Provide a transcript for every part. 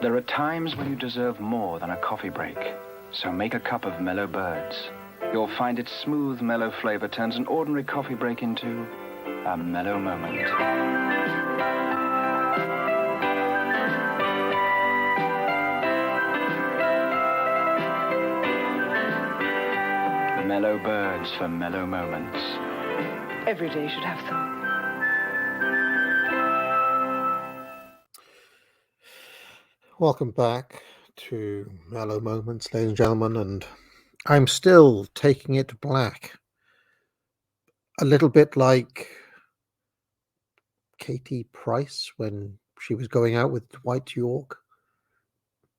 There are times when you deserve more than a coffee break. So make a cup of Mellow Birds. You'll find its smooth, mellow flavor turns an ordinary coffee break into a mellow moment. Mellow Birds for mellow moments. Every day should have some. Welcome back to Mellow Moments, ladies and gentlemen, and I'm still taking it black. A little bit like Katie Price when she was going out with Dwight York.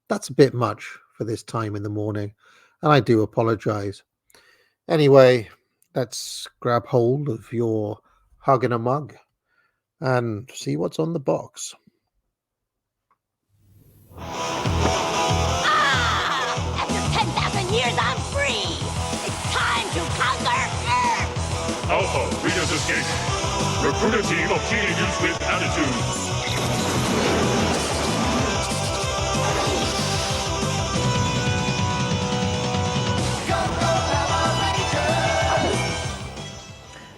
That's a bit much for this time in the morning, and I do apologize. Anyway, let's grab hold of your hug and a mug and see what's on the box. After 10,000 years, I'm free! It's time to conquer Earth! Alpha, readers escape. Recruit a team of teenagers with attitudes.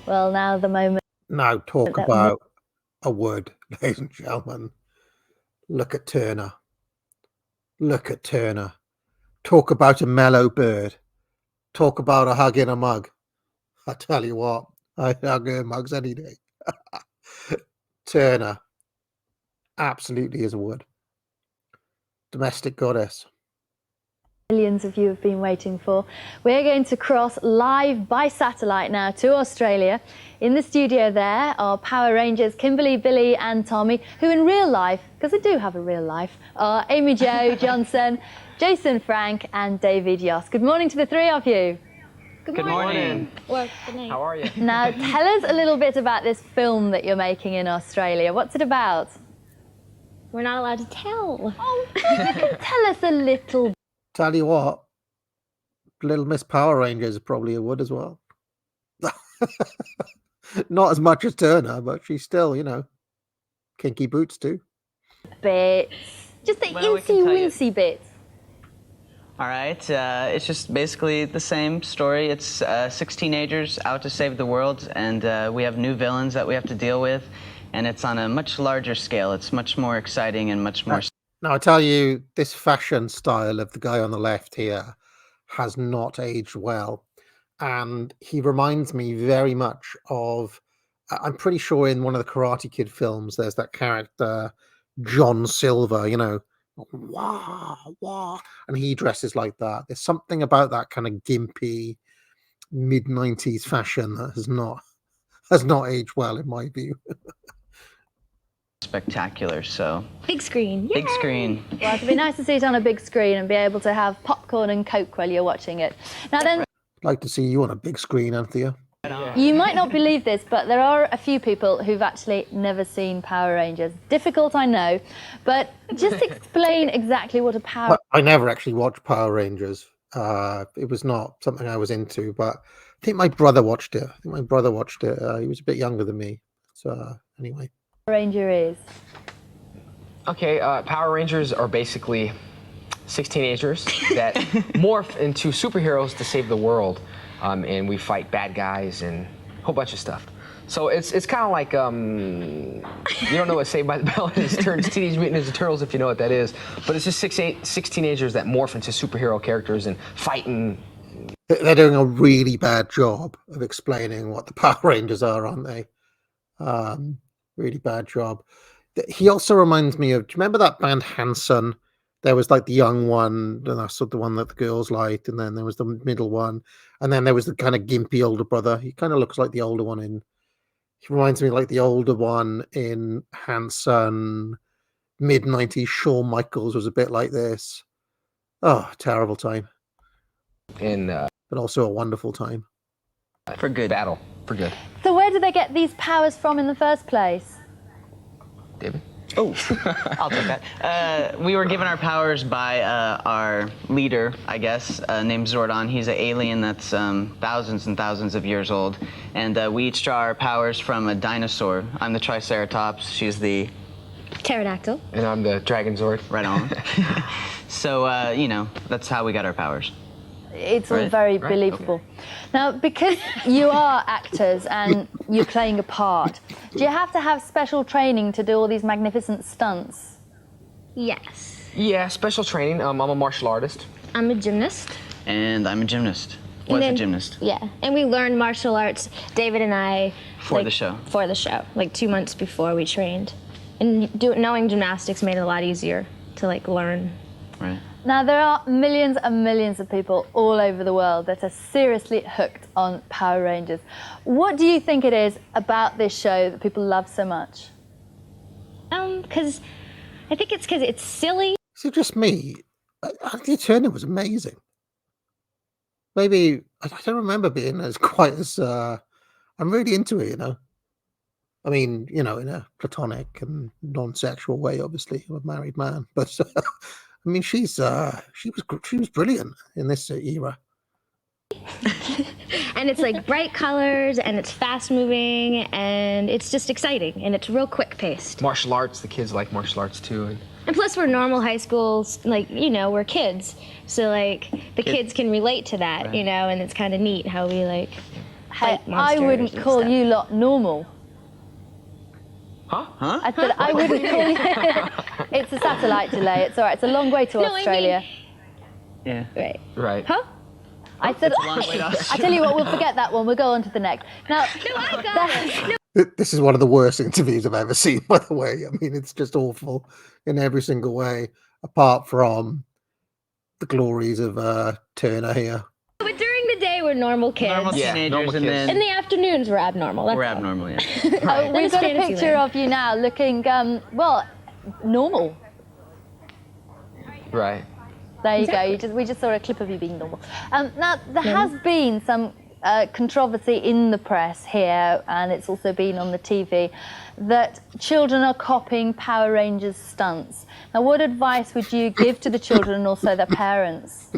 Well, now the moment. Now talk about a word, ladies and gentlemen. Look at Turner. Look at Turner. Talk about a mellow bird. Talk about a hug in a mug. I tell you what, I hug her mugs any day. Turner absolutely is a word. Domestic goddess. Millions of you have been waiting for. We're going to cross live by satellite now to Australia. In the studio there are Power Rangers Kimberly, Billy and Tommy, who in real life, because they do have a real life, are Amy Jo Johnson, Jason Frank and David Yoss. Good morning to the three of you. Good morning. Well, good night. How are you? Now tell us a little bit about this film that you're making in Australia. What's it about? We're not allowed to tell. Oh, you can tell us a little. Tell you what, Little Miss Power Rangers is probably a wood as well. Not as much as Turner, but she's still, you know, kinky boots too. Bits. Just the incy-wincy bits. All right, it's just basically the same story. It's 6 teenagers out to save the world, and we have new villains that we have to deal with, and it's on a much larger scale. It's much more exciting and much more... Now, I tell you, this fashion style of the guy on the left here has not aged well. And he reminds me very much of, I'm pretty sure in one of the Karate Kid films, there's that character, John Silver, you know, wah, wah, and he dresses like that. There's something about that kind of gimpy mid-90s fashion that has not aged well, in my view. Spectacular, so Big screen. Yay! big screen. Well, it'd be nice to see it on a big screen and be able to have popcorn and Coke while you're watching it. Now then, I'd like to see you on a big screen, Anthea. you might not believe this, but there are a few people who've actually never seen Power Rangers. Difficult, I know, but just explain exactly what a Power... Well, I never actually watched Power Rangers. It was not something I was into, but I think my brother watched it. He was a bit younger than me. So anyway. Ranger is. Okay, Power Rangers are basically 6 teenagers that morph into superheroes to save the world, and we fight bad guys and a whole bunch of stuff. So it's kind of like, you don't know what Saved by the Bell is, turns Teenage Mutant Ninja Turtles if you know what that is, but it's just six teenagers that morph into superhero characters and fighting. They're doing a really bad job of explaining what the Power Rangers are, aren't they? Really bad job. He also reminds me of, do you remember that band Hanson? There was like the young one, and that's sort of the one that the girls liked, and then there was the middle one, and then there was the kind of gimpy older brother. He kind of looks like the older one he reminds me like the older one in Hanson, mid-90s. Shawn Michaels was a bit like this. Oh, terrible time. But also a wonderful time. For good. Battle. For good. So where did they get these powers from in the first place? David? Oh, I'll take that. We were given our powers by our leader, I guess, named Zordon. He's an alien that's thousands and thousands of years old. And we each draw our powers from a dinosaur. I'm the Triceratops. She's the Pterodactyl. And I'm the Dragon Zord. Right on. So, you know, that's how we got our powers. It's all very believable. Now, because you are actors and you're playing a part, do you have to have special training to do all these magnificent stunts? Yes. Yeah, special training. I'm a martial artist. I'm a gymnast. And I'm a gymnast. Was a gymnast. Yeah, and we learned martial arts, David and I. For the show. For the show, like 2 months before we trained. And knowing gymnastics made it a lot easier to like learn. Right. Now, there are millions and millions of people all over the world that are seriously hooked on Power Rangers. What do you think it is about this show that people love so much? Because I think it's because it's silly. Is it just me? Anthony Turner was amazing. Maybe I don't remember being as quite as. I'm really into it, you know. I mean, you know, in a platonic and non-sexual way. Obviously, I'm a married man, but I mean, she was brilliant in this era. And it's like bright colors, and it's fast moving, and it's just exciting, and it's real quick paced. Martial arts, the kids like martial arts too. And plus, we're normal high schools, like, you know, we're kids. So, like, the kids can relate to that, you know, and it's kind of neat how we, like, fight monsters. I wouldn't and call stuff. you lot normal. Huh? I said I wouldn't call you. It's a satellite delay. It's all right. It's a long way to Australia. Yeah. Right. Right. Huh? I said. It's a long way to I tell you what, we'll forget that one. We'll go on to the next. Now, This is one of the worst interviews I've ever seen, by the way. I mean, it's just awful in every single way, apart from the glories of Turner here. But during the day, we're normal kids. Normal teenagers, normal and kids. then In the afternoons, we're abnormal. That's we're all. abnormal, yeah. we've got a fantasy picture land. of you now looking, well, normal. Right. There you go. We just saw a clip of you being normal. Now, there has been some controversy in the press here, and it's also been on the TV, that children are copying Power Rangers stunts. Now, what advice would you give to the children and also their parents?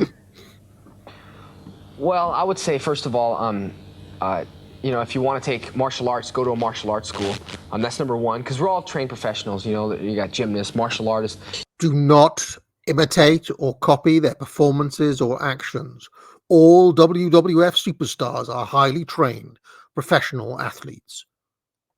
Well, I would say, first of all, you know, if you want to take martial arts, go to a martial arts school. That's number one, because we're all trained professionals. You know, you got gymnasts, martial artists. Do not imitate or copy their performances or actions. All WWF superstars are highly trained professional athletes.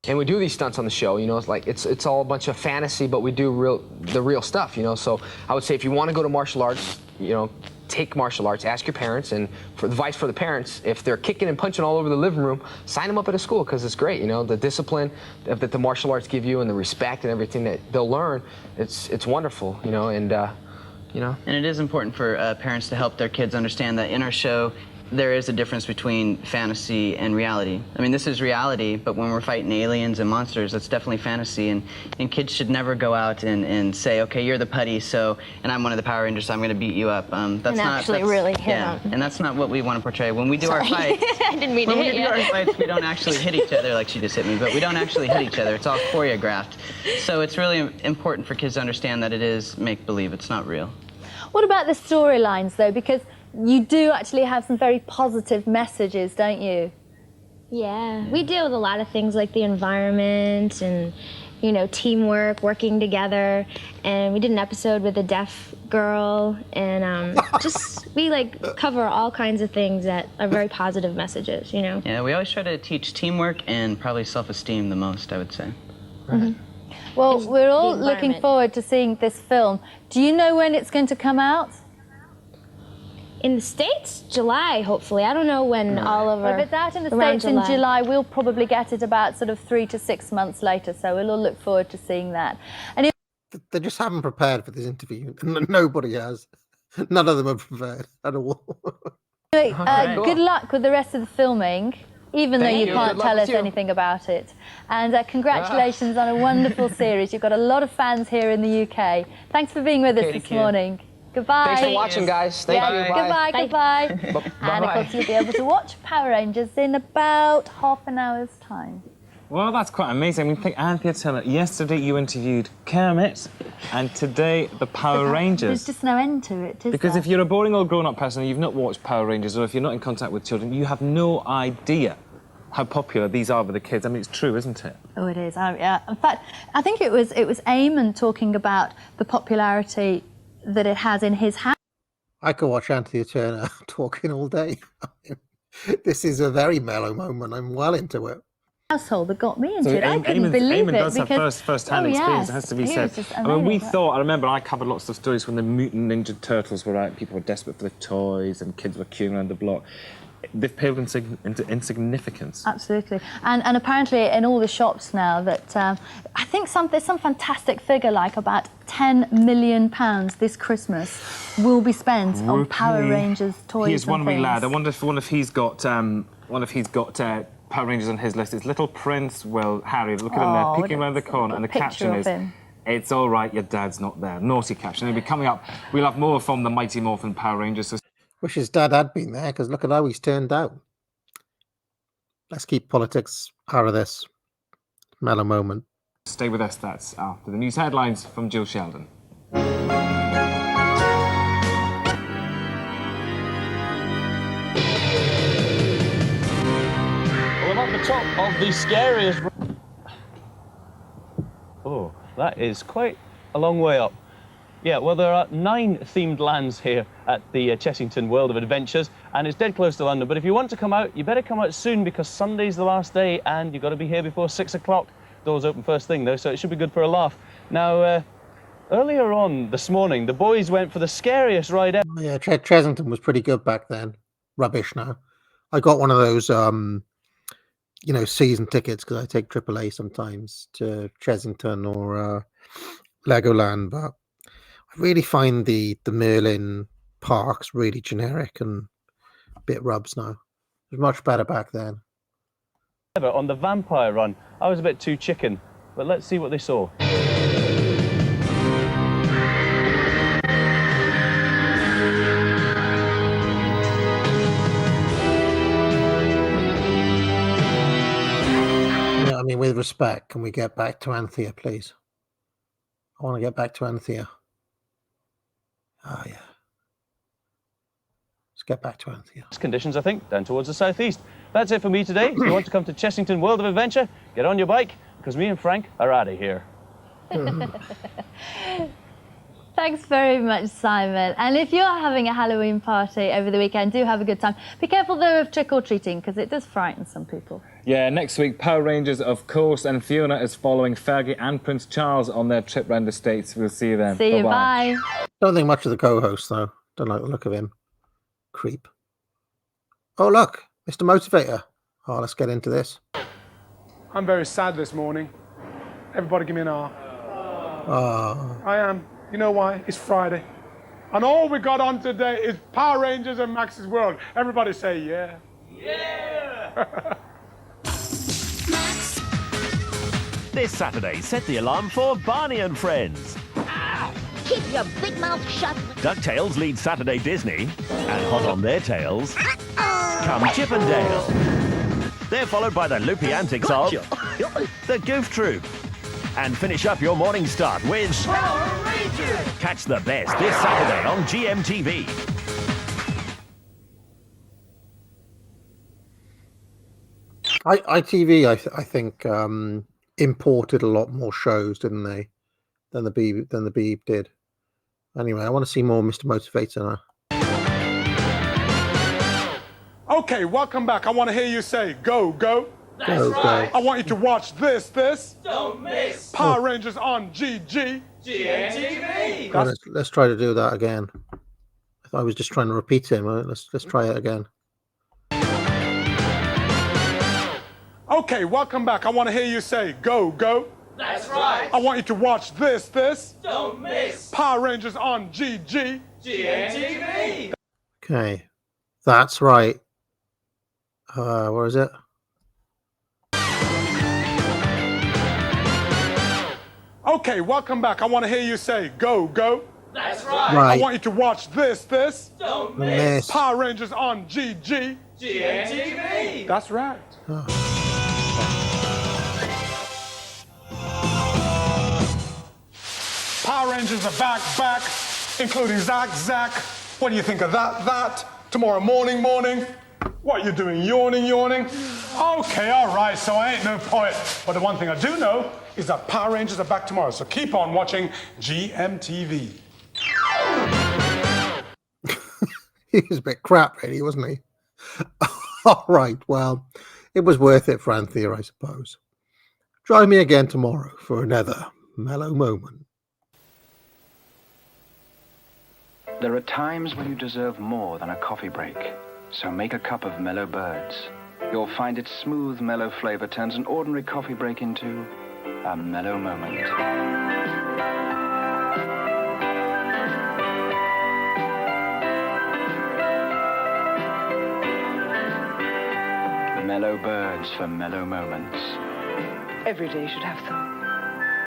And we do these stunts on the show, you know, it's like it's all a bunch of fantasy, but we do the real stuff, you know. So I would say if you want to go to martial arts, you know, take martial arts, ask your parents, and for advice for the parents, if they're kicking and punching all over the living room, sign them up at a school, because it's great, you know, the discipline that the martial arts give you and the respect and everything that they'll learn, it's wonderful, you know, and you know. And it is important for parents to help their kids understand that in our show, there is a difference between fantasy and reality. I mean, this is reality, but when we're fighting aliens and monsters, that's definitely fantasy. And kids should never go out and say, okay, you're the putty, so, and I'm one of the Power Rangers, so I'm going to beat you up. That's actually really hit them. And that's not what we want to portray. When we do our fights, I didn't mean to when we hit do you. our fights, we don't actually hit each other like she just hit me, but we don't actually hit each other. It's all choreographed. So it's really important for kids to understand that it is make-believe. It's not real. What about the storylines, though? Because you do actually have some very positive messages, don't you? Yeah, we deal with a lot of things like the environment and, you know, teamwork, working together. And we did an episode with a deaf girl, and we like cover all kinds of things that are very positive messages, you know? Yeah, we always try to teach teamwork and probably self-esteem the most, I would say. Mm-hmm. Well, we're all the looking environment. forward to seeing this film. Do you know when it's going to come out? In the States, July, hopefully. I don't know when Oliver. Well, if it's out in the around States in July, we'll probably get it about sort of 3 to 6 months later, so we'll all look forward to seeing that. And They just haven't prepared for this interview. Nobody has. None of them are prepared at all. anyway, good luck with the rest of the filming, even though you you. can't Good luck tell with us you. anything about it. And congratulations on a wonderful series. You've got a lot of fans here in the UK. Thanks for being with us Thank this you. morning. Goodbye. Thanks for watching, guys. Thank you. Bye. Goodbye. And of Bye-bye. course, you'll be able to watch Power Rangers in about half an hour's time. Well, that's quite amazing. I mean, Anthea Turner, yesterday you interviewed Kermit, and today the Power There's Rangers. just no end to it, is Because there? if you're a boring old grown-up person and you've not watched Power Rangers, or if you're not in contact with children, you have no idea how popular these are with the kids. I mean, it's true, isn't it? Oh, it is. Yeah. In fact, I think it was Eamon talking about the popularity that it has in his house. I could watch Anthea Turner talking all day. This is a very mellow moment. I'm well into it. Household that got me into So it. I couldn't believe Eamon it does have because first-hand experience, it has to be said. I mean, we thought, I remember I covered lots of stories when the Mutant Ninja Turtles were out, people were desperate for the toys and kids were queuing around the block. They've paled into insignificance. Absolutely. And apparently in all the shops now that, I think there's some fantastic figure like about £10 million this Christmas will be spent on Power Rangers toys. He's one and wee things. lad. I wonder if he's got Power Rangers on his list. It's Little Prince. Well, Harry, look at him there, peeking around the corner, and the caption is, "It's all right, your dad's not there." Naughty caption. It'll be coming up. We'll have more from the Mighty Morphin Power Rangers. So Wish his dad had been there, because look at how he's turned out. Let's keep politics out of this mellow moment. stay with us. That's after the news headlines from Jill Sheldon. Well, I'm at the top of the scariest... Oh, that is quite a long way up. Yeah, well, there are 9 themed lands here at the Chessington World of Adventures, and it's dead close to London. But if you want to come out, you better come out soon, because Sunday's the last day, and you've got to be here before 6 o'clock. Doors open first thing, though, so it should be good for a laugh. Now, earlier on this morning, the boys went for the scariest ride ever. Oh, yeah, Chessington was pretty good back then. Rubbish now. I got one of those, you know, season tickets, because I take AAA sometimes to Chessington or Legoland, but I really find the Merlin parks really generic and a bit rubs now. It was much better back then. On the vampire run, I was a bit too chicken, but let's see what they saw. Yeah, I mean, with respect, can we get back to Anthea, please? I want to get back to Anthea. Oh, yeah. Let's get back to Anthea. Conditions, I think, down towards the southeast. That's it for me today. If you want to come to Chessington World of Adventure, get on your bike, because me and Frank are out of here. Thanks very much, Simon. And if you're having a Halloween party over the weekend, do have a good time. Be careful, though, of trick-or-treating, because it does frighten some people. Yeah, next week, Power Rangers, of course, and Fiona is following Fergie and Prince Charles on their trip round the States. We'll see you then. See you, Bye-bye. bye. Don't think much of the co-host, though. Don't like the look of him. Creep. Oh, look, Mr. Motivator. Oh, let's get into this. I'm very sad this morning. Everybody give me an R. Oh. I am. You know why? It's Friday. And all we got on today is Power Rangers and Max's World. Everybody say yeah. Yeah! This Saturday, set the alarm for Barney and Friends. Keep your big mouth shut. DuckTales leads Saturday Disney, and hot on their tails come Chip and Dale. They're followed by the loopy antics of the Goof Troop. And finish up your morning start with Power Rangers! Catch the best this Saturday on GMTV. ITV, I think, imported a lot more shows, didn't they, than the Beeb did. Anyway, I want to see more Mr. Motivator now. Okay, welcome back. I want to hear you say go, go. That's right. I want you to watch this. Don't miss. Power Rangers on GG. GMTV. Oh, let's try to do that again. I was just trying to repeat him. Let's try it again. Okay, welcome back. I want to hear you say go, go. That's right. I want you to watch this. Don't miss. Power Rangers on GG. GMTV. Okay, that's right. Where is it? Okay, welcome back. I want to hear you say go, go. That's right. Right. I want you to watch this. Don't miss. Power Rangers on GG. GMTV. That's right. Power Rangers are back, including Zach. What do you think of that? Tomorrow morning. What you doing, yawning? Okay, all right, so I ain't no poet. But the one thing I do know is that Power Rangers are back tomorrow, so keep on watching GMTV. He was a bit crap, really, wasn't he? All right, well, it was worth it for Anthea, I suppose. Join me again tomorrow for another mellow moment. There are times when you deserve more than a coffee break, so make a cup of Mellow Birds. You'll find its smooth, mellow flavor turns an ordinary coffee break into a mellow moment. Mellow Birds for mellow moments. Every day should have some.